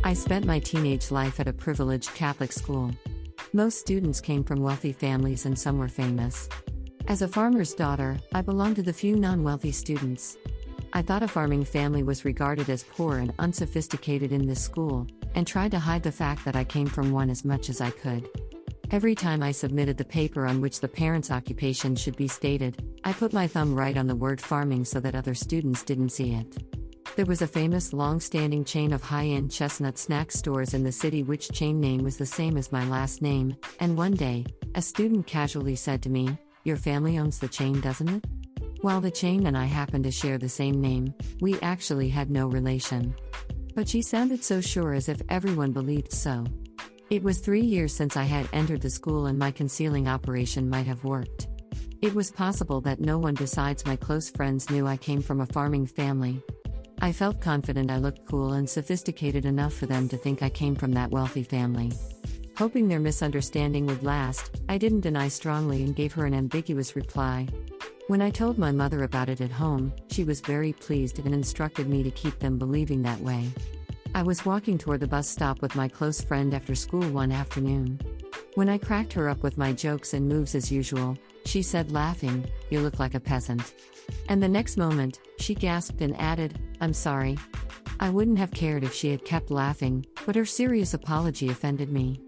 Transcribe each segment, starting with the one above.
I spent my teenage life at a privileged Catholic school. Most students came from wealthy families and some were famous. As a farmer's daughter, I belonged to the few non-wealthy students. I thought a farming family was regarded as poor and unsophisticated in this school, and tried to hide the fact that I came from one as much as I could. Every time I submitted the paper on which the parent's occupation should be stated, I put my thumb right on the word farming so that other students didn't see it. There was a famous long-standing chain of high-end chestnut snack stores in the city which chain name was the same as my last name, and one day, a student casually said to me, "Your family owns the chain, doesn't it?" While the chain and I happened to share the same name, we actually had no relation. But she sounded so sure as if everyone believed so. It was 3 years since I had entered the school and my concealing operation might have worked. It was possible that no one besides my close friends knew I came from a farming family. I felt confident I looked cool and sophisticated enough for them to think I came from that wealthy family. Hoping their misunderstanding would last, I didn't deny strongly and gave her an ambiguous reply. When I told my mother about it at home, she was very pleased and instructed me to keep them believing that way. I was walking toward the bus stop with my close friend after school one afternoon. When I cracked her up with my jokes and moves as usual, she said laughing, "You look like a peasant." And the next moment, she gasped and added, "I'm sorry." I wouldn't have cared if she had kept laughing, but her serious apology offended me.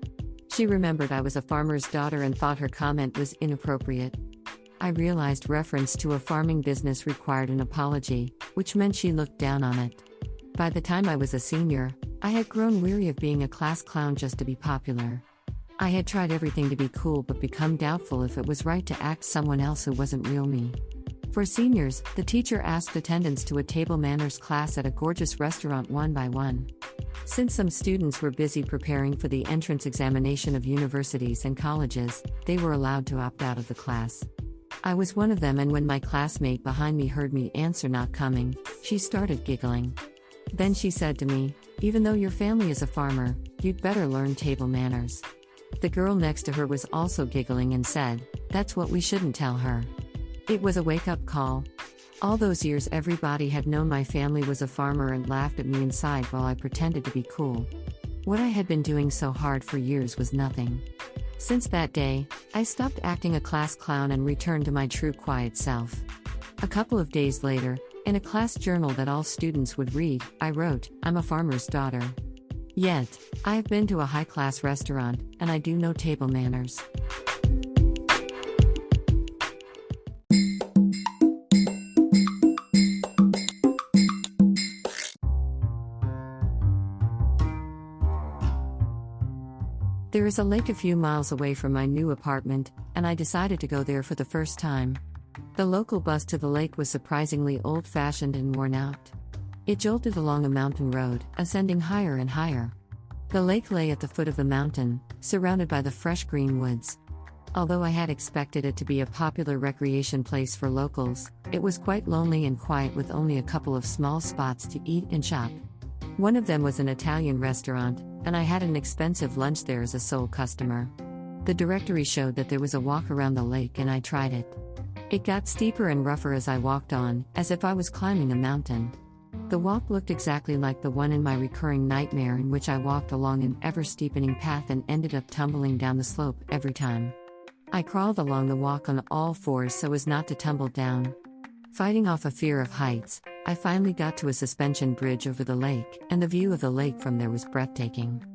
She remembered I was a farmer's daughter and thought her comment was inappropriate. I realized reference to a farming business required an apology, which meant she looked down on it. By the time I was a senior, I had grown weary of being a class clown just to be popular. I had tried everything to be cool but become doubtful if it was right to act someone else who wasn't real me. For seniors, the teacher asked attendants to a table manners class at a gorgeous restaurant one by one. Since some students were busy preparing for the entrance examination of universities and colleges, they were allowed to opt out of the class. I was one of them, and when my classmate behind me heard me answer not coming, she started giggling. Then she said to me, "Even though your family is a farmer, you'd better learn table manners." The girl next to her was also giggling and said, "That's what we shouldn't tell her." It was a wake-up call. All those years everybody had known my family was a farmer and laughed at me inside while I pretended to be cool. What I had been doing so hard for years was nothing. Since that day, I stopped acting a class clown and returned to my true quiet self. A couple of days later, in a class journal that all students would read, I wrote, "I'm a farmer's daughter. Yet, I have been to a high-class restaurant, and I do know table manners." There is a lake a few miles away from my new apartment, and I decided to go there for the first time. The local bus to the lake was surprisingly old-fashioned and worn out. It jolted along a mountain road, ascending higher and higher. The lake lay at the foot of the mountain, surrounded by the fresh green woods. Although I had expected it to be a popular recreation place for locals, it was quite lonely and quiet with only a couple of small spots to eat and shop. One of them was an Italian restaurant, and I had an expensive lunch there as a sole customer. The directory showed that there was a walk around the lake and I tried it. It got steeper and rougher as I walked on, as if I was climbing a mountain. The walk looked exactly like the one in my recurring nightmare, in which I walked along an ever-steepening path and ended up tumbling down the slope every time. I crawled along the walk on all fours so as not to tumble down. Fighting off a fear of heights, I finally got to a suspension bridge over the lake, and the view of the lake from there was breathtaking.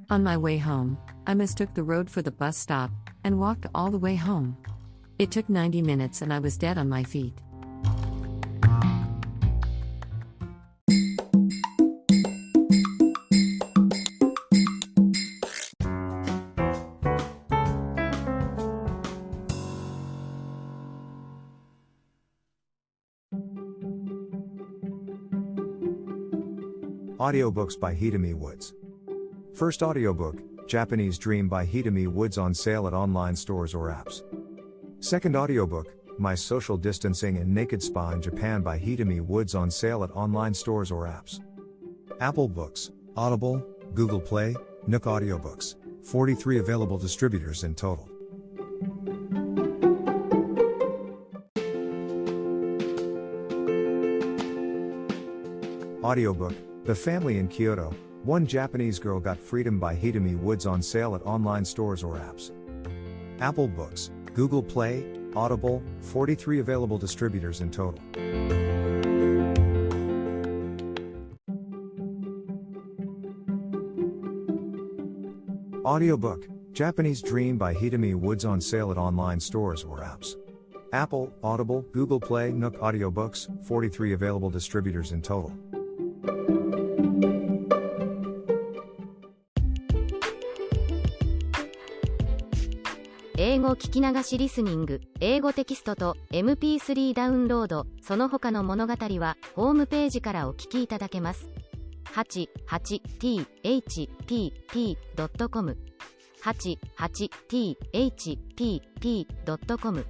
On my way home, I mistook the road for the bus stop, and walked all the way home. It took 90 minutes and I was dead on my feet. Audiobooks by Hidemi Woods. First audiobook, Japanese Dream by Hidemi Woods, on sale at online stores or apps. Second audiobook, My Social Distancing and Naked Spa in Japan by Hidemi Woods, on sale at online stores or apps. Apple Books, Audible, Google Play, Nook Audiobooks, 43 available distributors in total. Audiobook, The Family in Kyoto, One Japanese Girl Got Freedom by Hidemi Woods on sale at online stores or apps. Apple Books, Google Play, Audible, 43 available distributors in total. Audiobook, Japanese Dream by Hidemi Woods on sale at online stores or apps. Apple, Audible, Google Play, Nook Audiobooks, 43 available distributors in total. 英語聞き流しリスニング、英語テキストと MP3 ダウンロード、その他の物語はホームページからお聞きいただけます。88thpp.com 88thpp.com